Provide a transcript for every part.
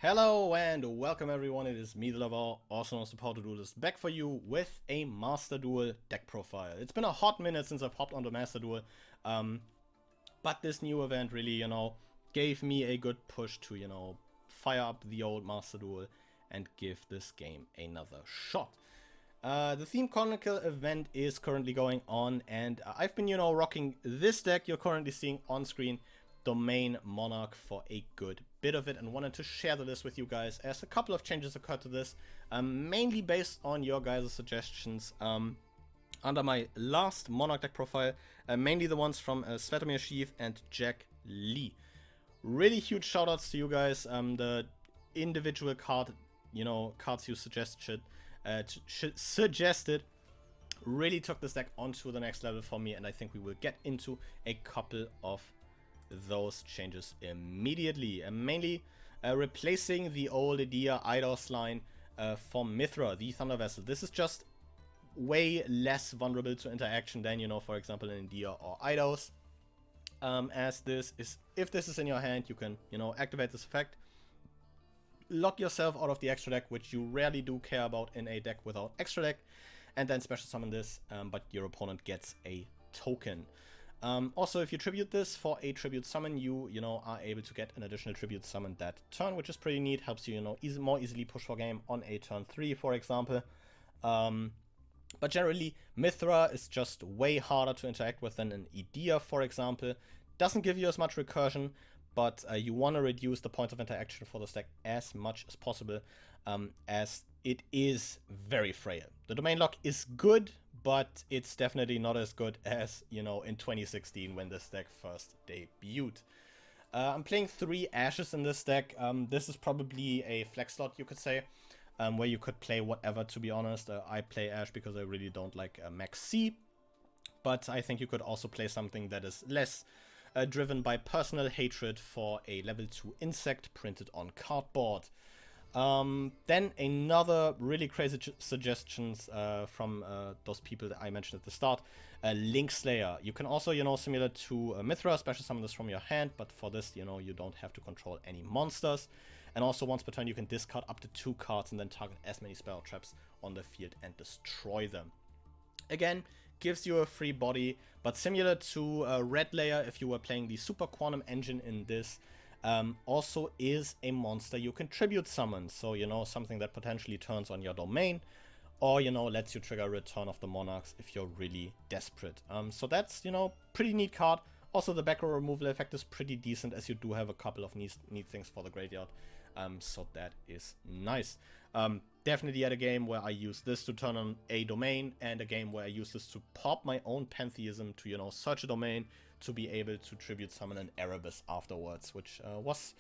Hello and welcome everyone, it is me, the lover, also known as the Power to Duelist, back for you with a Master Duel deck profile. It's been a hot minute since I've hopped onto Master Duel, but this new event really, gave me a good push to, fire up the old Master Duel and give this game another shot. The Theme Chronicle event is currently going on, and I've been, rocking this deck you're currently seeing on screen, Domain Monarch, for a good bit of it, and wanted to share the list with you guys as a couple of changes occurred to this, mainly based on your guys' suggestions under my last Monarch deck profile, mainly the ones from Svetomir Sheev and Jack Lee. Really huge shoutouts to you guys. The individual cards you suggested really took this deck onto the next level for me, and I think we will get into a couple of those changes immediately. Mainly replacing the old Idea Eidos line for Mithra, the Thunder Vessel. This is just way less vulnerable to interaction than, for example, an Idea or Eidos. As this is, if this is in your hand, you can, activate this effect, lock yourself out of the extra deck, which you rarely do care about in a deck without extra deck, and then special summon this, but your opponent gets a token. Also, if you tribute this for a tribute summon, you are able to get an additional tribute summon that turn, which is pretty neat. Helps you, more easily push for game on a turn 3, for example. But generally, Mithra is just way harder to interact with than an Idea, for example. Doesn't give you as much recursion, but you want to reduce the points of interaction for this deck as much as possible, as it is very frail. The domain lock is good, but it's definitely not as good as, in 2016 when this deck first debuted. I'm playing 3 Ashes in this deck. This is probably a flex slot, you could say, where you could play whatever, to be honest. I play Ash because I really don't like Max C, but I think you could also play something that is less driven by personal hatred for a level 2 insect printed on cardboard. Then another really crazy suggestions from those people that I mentioned at the start. Link Slayer. You can also, similar to Mithra, special summon this from your hand, but for this, you don't have to control any monsters. And also once per turn you can discard up to 2 cards and then target as many spell traps on the field and destroy them. Again, gives you a free body, but similar to Red Layer, if you were playing the Super Quantum Engine in this, also is a monster you can tribute summon. So, something that potentially turns on your domain, or, lets you trigger Return of the Monarchs if you're really desperate. So that's, pretty neat card. Also, the back row removal effect is pretty decent, as you do have a couple of neat things for the graveyard. So that is nice. Definitely at a game where I use this to turn on a domain, and a game where I use this to pop my own pantheism to, search a domain to be able to tribute summon an Erebus afterwards, which was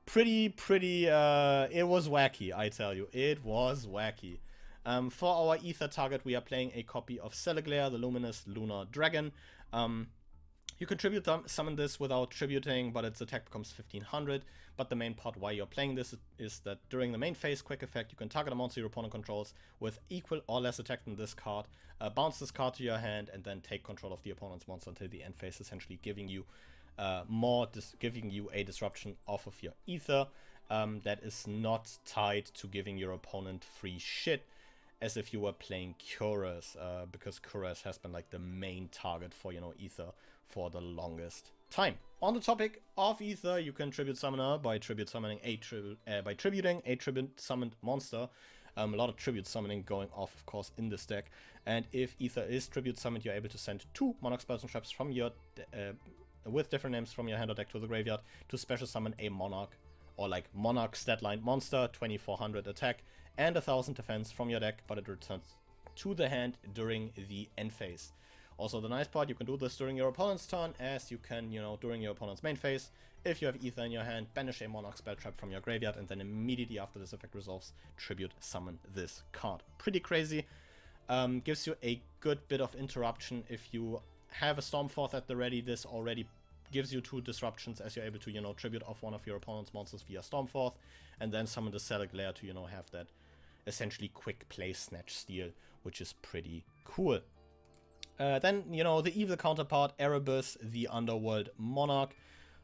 pretty, it was wacky, I tell you. It was wacky. For our Ether target, we are playing a copy of Celeglare, the Luminous Lunar Dragon. You can tribute summon this without tributing, but its attack becomes 1500. But the main part why you're playing this is that during the main phase, quick effect, you can target a monster your opponent controls with equal or less attack than this card, bounce this card to your hand, and then take control of the opponent's monster until the end phase, essentially giving you a disruption off of your Ether that is not tied to giving your opponent free shit, as if you were playing Cuirass, because Cuirass has been like the main target for, Ether for the longest time. On the topic of Ether, you can tribute summoner by tributing a tribute summoned monster. A lot of tribute summoning going off, of course, in this deck. And if Ether is tribute summoned, you're able to send 2 Monarch spells and traps from your with different names from your hand or deck to the graveyard to special summon a Monarch, or like Monarch stat line monster, 2400 attack and 1000 defense from your deck, but it returns to the hand during the end phase. Also, the nice part, you can do this during your opponent's turn, as you can, during your opponent's main phase. If you have Ether in your hand, banish a Monarch spell trap from your graveyard, and then immediately after this effect resolves, tribute summon this card. Pretty crazy. Gives you a good bit of interruption. If you have a Stormforth at the ready, this already gives you 2 disruptions, as you're able to, tribute off one of your opponent's monsters via Stormforth, and then summon the Celeglare to, have that essentially quick play snatch steal, which is pretty cool. Then, the evil counterpart, Erebus, the Underworld Monarch.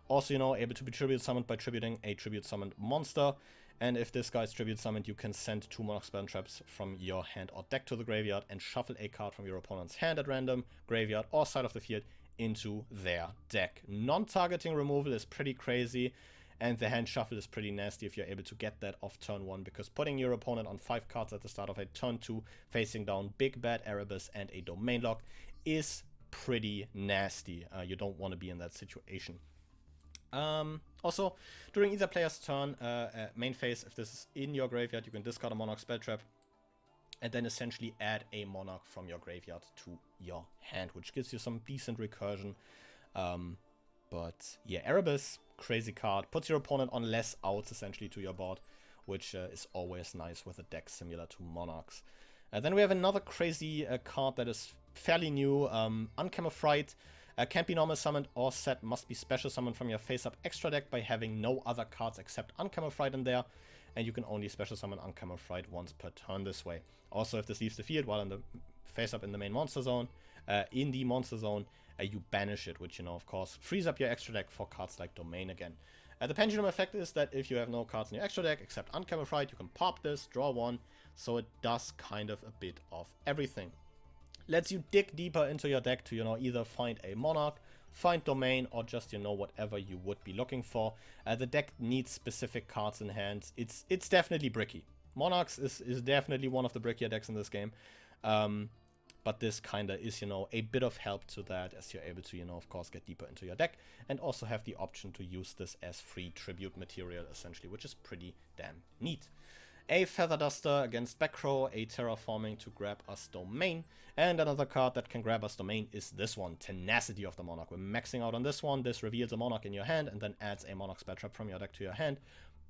Also, able to be tribute summoned by tributing a tribute summoned monster. And if this guy is tribute summoned, you can send 2 Monarch spell and traps from your hand or deck to the graveyard and shuffle a card from your opponent's hand at random, graveyard, or side of the field into their deck. Non-targeting removal is pretty crazy, and the hand shuffle is pretty nasty if you're able to get that off turn 1, because putting your opponent on 5 cards at the start of a turn 2, facing down Big Bad Erebus and a Domain Lock, is pretty nasty. You don't want to be in that situation. Also, during either player's turn, main phase, if this is in your graveyard, you can discard a Monarch spell trap and then essentially add a Monarch from your graveyard to your hand, which gives you some decent recursion. But yeah, Erebus, crazy card, puts your opponent on less outs essentially to your board, which is always nice with a deck similar to Monarchs. Then we have another crazy card that is fairly new, Uncommon Fright. Can't be normal summoned or set, must be special summoned from your face-up extra deck by having no other cards except Uncommon Fright in there, and you can only special summon Uncommon Fright once per turn this way. Also, if this leaves the field while in the face-up in the main monster zone, you banish it, which, of course, frees up your extra deck for cards like Domain again. The Pendulum effect is that if you have no cards in your extra deck except Uncommon Fright, you can pop this, draw 1, so it does kind of a bit of everything. Lets you dig deeper into your deck to, either find a Monarch, find Domain, or just, whatever you would be looking for. The deck needs specific cards in hand. It's definitely bricky. Monarchs is definitely one of the brickier decks in this game. But this kind of is, a bit of help to that, as you're able to, of course, get deeper into your deck and also have the option to use this as free tribute material, essentially, which is pretty damn neat. A Feather Duster against Backrow, a Terraforming to grab us Domain, and another card that can grab us Domain is this one, Tenacity of the Monarch. We're maxing out on this one. This reveals a Monarch in your hand and then adds a Monarch spell trap from your deck to your hand.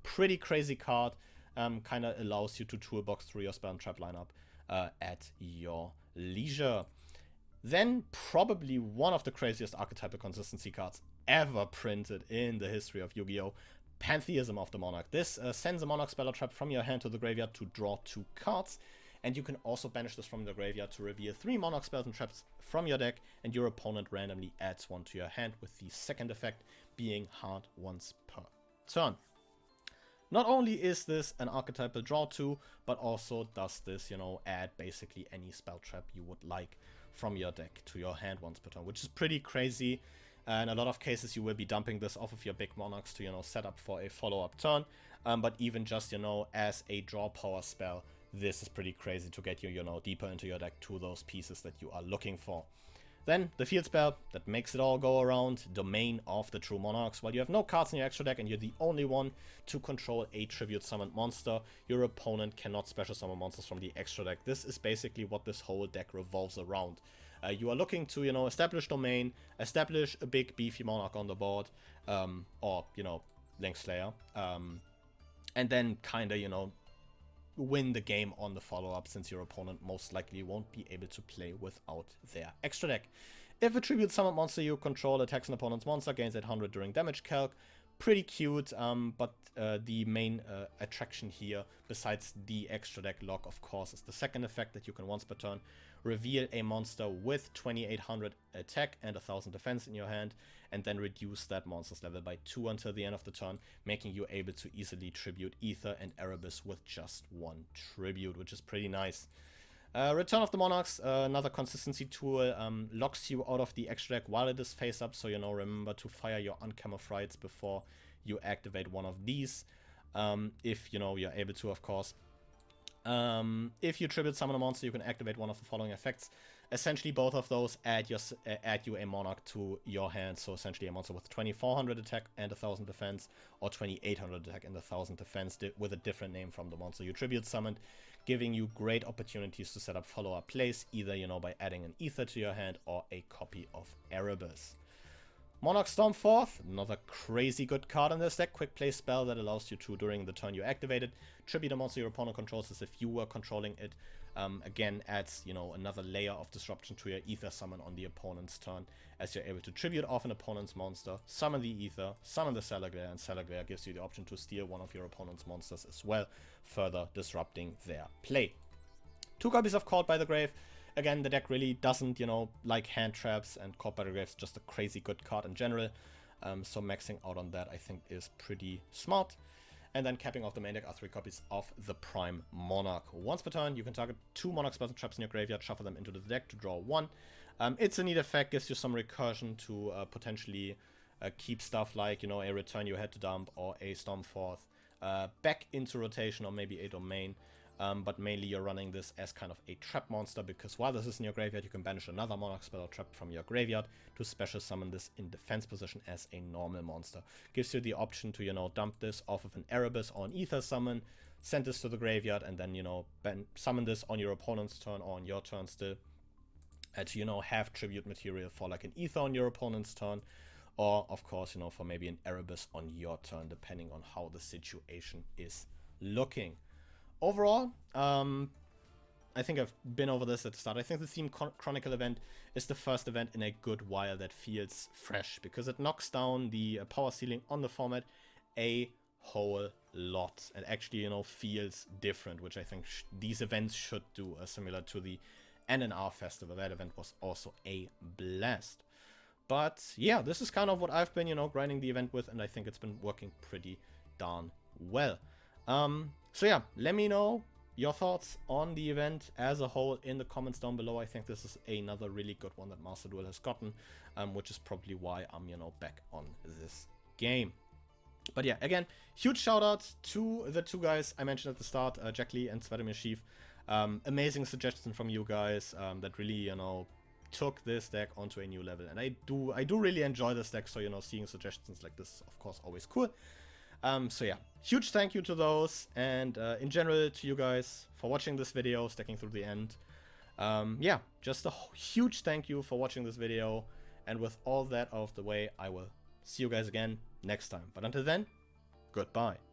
Pretty crazy card, kind of allows you to toolbox through your spell and trap lineup at your leisure. Then probably one of the craziest archetypal consistency cards ever printed in the history of Yu-Gi-Oh! Pantheism of the Monarch. This sends a Monarch spell trap from your hand to the graveyard to draw 2 cards, and you can also banish this from the graveyard to reveal 3 Monarch spells and traps from your deck, and your opponent randomly adds 1 to your hand, with the second effect being hard once per turn. Not only is this an archetypal draw 2, but also does this, add basically any spell trap you would like from your deck to your hand once per turn, which is pretty crazy. In a lot of cases, you will be dumping this off of your big Monarchs to, set up for a follow-up turn. But even just, as a draw power spell, this is pretty crazy to get you, deeper into your deck to those pieces that you are looking for. Then, the field spell that makes it all go around, Domain of the True Monarchs. While you have no cards in your extra deck and you're the only one to control a tribute summoned monster, your opponent cannot special summon monsters from the extra deck. This is basically what this whole deck revolves around. You are looking to, establish Domain, establish a big beefy Monarch on the board, or, Link Slayer, and then kind of, win the game on the follow-up, since your opponent most likely won't be able to play without their extra deck. If a tribute summoned monster you control attacks an opponent's monster, gains 800 during damage calc. Pretty cute, but the main attraction here, besides the extra deck lock, of course, is the second effect that you can once per turn reveal a monster with 2800 attack and 1000 defense in your hand, and then reduce that monster's level by 2 until the end of the turn, making you able to easily tribute Ether and Erebus with just 1 tribute, which is pretty nice. Return of the Monarchs, another consistency tool, locks you out of the extra deck while it is face up, so remember to fire your Uncommon Frights before you activate one of these, if you're able to, of course. If you tribute summon a monster, you can activate one of the following effects. Essentially, both of those add you a Monarch to your hand, so essentially a monster with 2400 attack and 1000 defense, or 2800 attack and 1000 defense with a different name from the monster you tribute summoned, giving you great opportunities to set up follow-up plays, either by adding an Ether to your hand or a copy of Erebus. Monarch Stormforth, another crazy good card in this deck. Quick play spell that allows you to, during the turn you activate it, tribute a monster your opponent controls as if you were controlling it. Again, adds, another layer of disruption to your Ether summon on the opponent's turn, as you're able to tribute off an opponent's monster, summon the Ether, summon the Salaglare, and Salaglare gives you the option to steal one of your opponent's monsters as well, further disrupting their play. 2 copies of Caught by the Grave. Again, the deck really doesn't, like hand traps, and Caught by the Grave is just a crazy good card in general. So maxing out on that, I think, is pretty smart. and then capping off the main deck are 3 copies of the Prime Monarch. Once per turn, you can target 2 Monarch spells and traps in your graveyard, shuffle them into the deck to draw 1. It's a neat effect, gives you some recursion to potentially keep stuff like, you know, a Return Your Head to Dump or a Stormforth back into rotation, or maybe a Domain. But mainly you're running this as kind of a trap monster, because while this is in your graveyard, you can banish another Monarch spell or trap from your graveyard to special summon this in defense position as a normal monster. Gives you the option to, you know, dump this off of an Erebus or an Ether summon, send this to the graveyard, and then, you know, summon this on your opponent's turn or on your turn still. To, you know, have tribute material for like an Ether on your opponent's turn, or of course, you know, for maybe an Erebus on your turn, depending on how the situation is looking. Overall, I think I've been over this at the start. I think the Theme Chronicle event is the first event in a good while that feels fresh, because it knocks down the power ceiling on the format a whole lot, and actually, you know, feels different, which I think these events should do, similar to the NNR Festival. That event was also a blast. But yeah, this is kind of what I've been, you know, grinding the event with, and I think it's been working pretty darn well. So yeah, let me know your thoughts on the event as a whole in the comments down below. I think this is another really good one that Master Duel has gotten, which is probably why I'm, you know, back on this game. But yeah, again, huge shout out to the 2 guys I mentioned at the start, Jack Lee and Svetomir Sheaf. Amazing suggestion from you guys that really, you know, took this deck onto a new level. And I do really enjoy this deck, so, you know, seeing suggestions like this is of course always cool. So yeah, huge thank you to those, and in general to you guys for watching this video, sticking through the end. Yeah, just a huge thank you for watching this video, and with all that out of the way, I will see you guys again next time. But until then, goodbye.